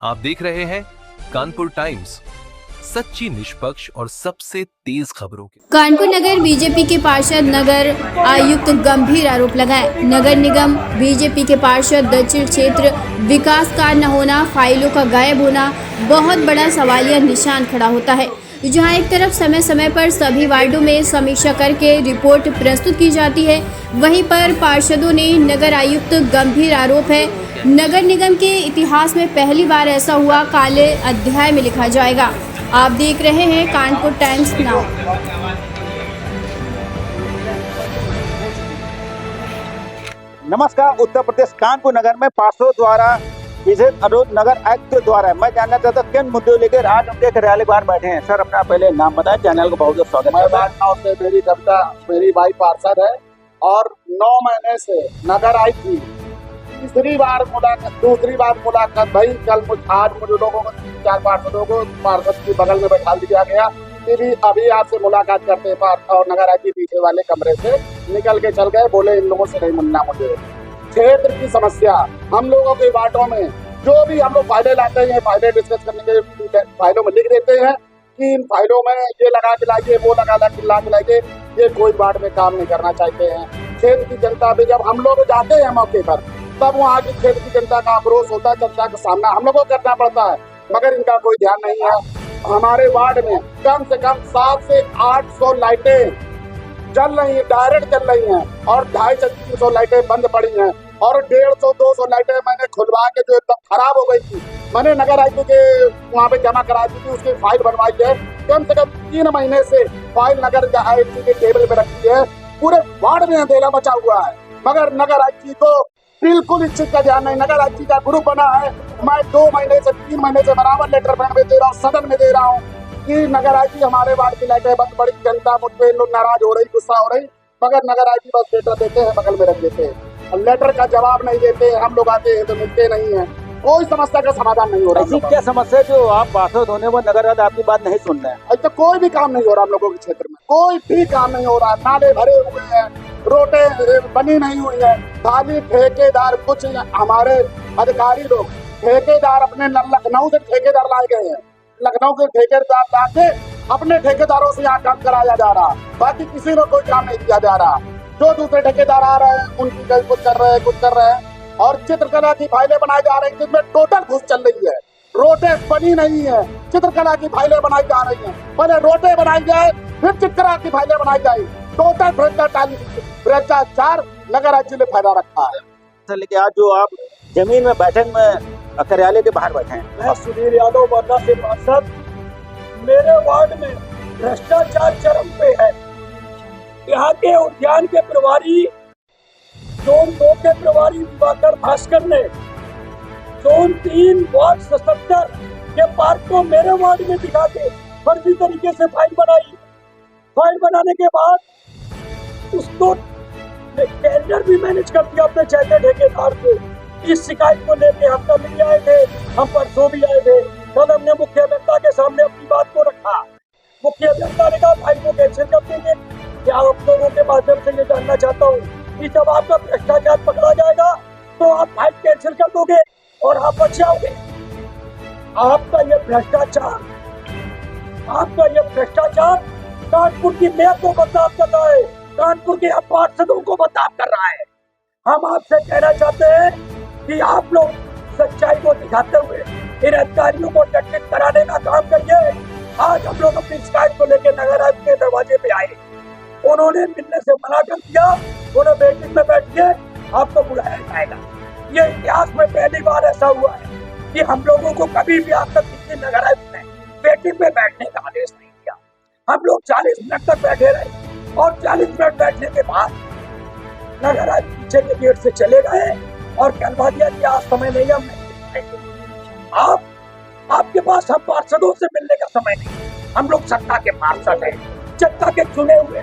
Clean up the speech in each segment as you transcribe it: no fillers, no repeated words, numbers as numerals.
आप देख रहे हैं कानपुर टाइम्स, सच्ची, निष्पक्ष और सबसे तेज खबरों के। कानपुर नगर बीजेपी के पार्षद नगर आयुक्त गंभीर आरोप लगाए। नगर निगम बीजेपी के पार्षद दक्षिण क्षेत्र विकास कार्य न होना, फाइलों का गायब होना बहुत बड़ा सवालिया निशान खड़ा होता है। जहां एक तरफ समय समय पर सभी वार्डों में समीक्षा करके रिपोर्ट प्रस्तुत की जाती है, वहीं पर पार्षदों ने नगर आयुक्त गंभीर आरोप है, नगर निगम के इतिहास में पहली बार ऐसा हुआ, काले अध्याय में लिखा जाएगा। आप देख रहे हैं कानपुर टाइम्स नाउ। नमस्कार। उत्तर प्रदेश कानपुर नगर में पार्षदों द्वारा विशेष अनुरोध नगर आयुक्त के द्वारा मैं जानना चाहता हूँ किन मुद्दों लेकर आज हम एक रैली बाहर बैठे हैं। सर, अपना पहले नाम बताएं, चैनल को बहुत बहुत स्वागत है। मेरी कविता, मेरी भाई पार्षद है और 9 महीने से नगर आई थी। दूसरी बार मुलाकात भाई। आज मुझे लोगों को 4 पार्षदों को पार्षद की बगल में बैठा दिया गया कि भी अभी आपसे मुलाकात करते हैं, और नगर आई थी पीछे वाले कमरे से निकल के चल गए, बोले इन लोगों से नहीं मिलना मुझे। क्षेत्र की समस्या, हम लोगों के वार्डों में जो भी हम लोग फाइलें लाते हैं, फाइलें डिस्कस करने के फाइलों में लिख देते हैं कि इन फाइलों में ये लगा के लाइए, वो लगा के लाइए, ये कोई वार्ड में काम नहीं करना चाहते हैं। क्षेत्र की जनता भी जब हम लोग जाते हैं मौके पर, तब वहाँ की क्षेत्र की जनता का आक्रोश होता है, जनता का सामना हम लोगों को करना पड़ता है, मगर इनका कोई ध्यान नहीं है। हमारे वार्ड में कम से कम 700 से 800 लाइटें जल रही है, डायरेक्ट जल रही हैं, और 250 से 300 लाइटें बंद पड़ी हैं, और 150-200 लाइटें मैंने खुलवा के जो एकदम खराब हो गई थी, मैंने नगर आयुक्त के वहाँ पे जमा करा दी थी, उसकी फाइल बनवाई है। कम से कम 3 महीने से फाइल नगर आयुक्त के टेबल पे रखी है। पूरे वार्ड में अंधेरा मचा हुआ है, मगर नगर आयुक्त को बिल्कुल इस चीज का ध्यान नहीं। नगर आयुक्त का ग्रुप बना है, मैं 2 महीने से 3 महीने से बराबर लेटर पैड में दे रहा हूँ, सदन में दे रहा हूँ कि नगर आयुक्त हमारे वार्ड की लाइटें बंद पड़ी, जनता मुझ पे लोग नाराज हो रही, गुस्सा हो रही, मगर नगर आयुक्त बस लेटर देते हैं, बगल में रख देते हैं, लेटर का जवाब नहीं देते। हम लोग आते हैं तो मिलते नहीं है, कोई समस्या का समाधान नहीं हो रहा। ऐसी क्या समस्या जो आप पार्षद होने पर नगर वाले आपकी बात नहीं सुन रहे हैं? अभी तक कोई भी काम नहीं हो रहा हम लोगों के क्षेत्र में, कोई भी काम नहीं हो रहा। नाले भरे हुए हैं, रोडें बनी नहीं हुई है, खाली ठेकेदार, कुछ हमारे अधिकारी लोग ठेकेदार अपने लखनऊ से ठेकेदार लाए गए हैं, लखनऊ के ठेकेदार लाके अपने ठेकेदारों से यहाँ काम कराया जा रहा, बाकी किसी को कोई काम नहीं दिया जा रहा। जो दूसरे ठेकेदार आ रहे हैं उनकी कहीं कुछ कर रहे हैं, और चित्रकला की फाइलें बनाई जा रही है जिसमें टोटल घुस चल रही है, रोडें बनी नहीं है, चित्रकला की फाइलें बनाई जा रही हैं। पहले रोडें बनाई जाए, फिर चित्रकला की फाइलें बनाई जाए। टोटल भ्रष्टाचार नगर आयुक्त ने फैला रखा है। सर, लेकिन आज जो आप जमीन में बैठक में कार्यालय के बाहर बैठे हैं। मैं सुधीर यादव वर्धा से पार्षद। मेरे वार्ड में भ्रष्टाचार चरम पे है। यहाँ के उद्यान के प्रभारी, जोन 2 के प्रभारी दिवाकर भास्कर ने जोन 3 वार्ड 77 के पार्क को मेरे वार्ड में दिखा के फर्जी तरीके से फाइल बनाई। फाइल बनाने के बाद उसको टेंडर भी मैनेज कर दिया अपने चाहते ठेकेदार को। इस शिकायत को लेके हम कल भी आए थे, हम परसों भी आए थे। कल हमने मुख्य अभियंता के सामने अपनी बात को रखा। मुख्य अभियंता ने कहा फाइल को कैंसिल कर देंगे। क्या आप लोगों के माध्यम से ये जानना चाहता हूँ कि जब आपका भ्रष्टाचार पकड़ा जाएगा तो आप फाइल कैंसिल कर दोगे और आप बच जाओगे। आपका ये भ्रष्टाचार कानपुर की मेयर को बदनाम कर रहा है, कानपुर के पार्षदों को बदनाम कर रहा है। हम आपसे कहना चाहते हैं कि आप लोग सच्चाई को दिखाते हुए इन अधिकारियों को दंडित कराने का काम करिए। आज हम लोग अपनी शिकायत को लेकर नगर आयुक्त के दरवाजे पे आए, उन्होंने मिलने से मना कर दिया। उन्हें मीटिंग में बैठिए, आपको बुलाया जाएगा। ये इतिहास में पहली बार ऐसा हुआ है कि हम लोगों को कभी भी आज तक किसी नगर आयुक्त ने मीटिंग में बैठने का आदेश नहीं दिया। हम लोग 40 मिनट तक बैठे रहे, और 40 मिनट बैठने के बाद नगर आयुक्त पीछे के गेट से चले गए और कहलवा दिया कि आज समय नहीं है, हम नहीं आएंगे। आपके पास हम पार्षदों से मिलने का समय नहीं। हम लोग सत्ता के पार्षद हैं, जनता के चुने हुए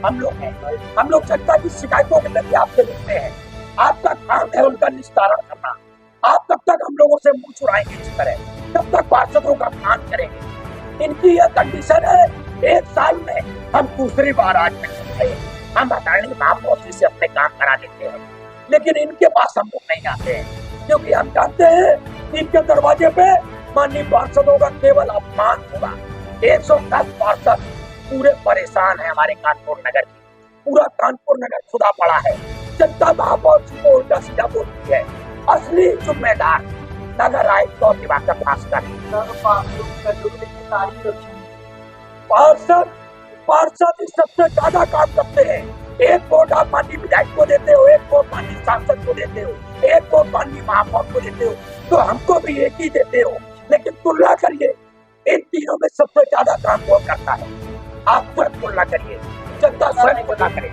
हम लोग हैं। हम लोग जनता की शिकायतों के प्रति आपसे लिखते हैं, आपका काम है उनका निस्तारण करना। आप तब तक हम लोगों से मुंह चुराएंगे इस तरह, तब तक पार्षदों का काम करेंगे। इनकी यह कंडीशन है, 1 साल में हम दूसरी बार आज तक हम अटॉर्नी महामौसी से अपने काम करा लेते हैं, लेकिन इनके पास हम लोग नहीं आते हैं, क्योंकि हम जानते हैं तहसील के दरवाजे पे माननीय पार्षदों का केवल अपमान होगा। 110 पार्षद पूरे परेशान है हमारे कानपुर नगर की। पूरा कानपुर नगर खुदा पड़ा है। जनता महापौर जी को उल्टा सीधा बोलती है। असली जिम्मेदार नगर आयुक्त और दिवाकर भास्कर। पार्षद ही सबसे ज्यादा काम करते हैं। एक वोट आप माननीय विधायक को देते हो, एक वोट माननीय सांसद को देते हो, एक वोट माननीय महापौर को देते हो, तो हमको भी एक ही देते हो। लेकिन तुलना करिए, इन तीनों में सबसे ज्यादा काम कौन करता है? आप स्वयं तुलना करिए, जनता स्वयं तुलना करे।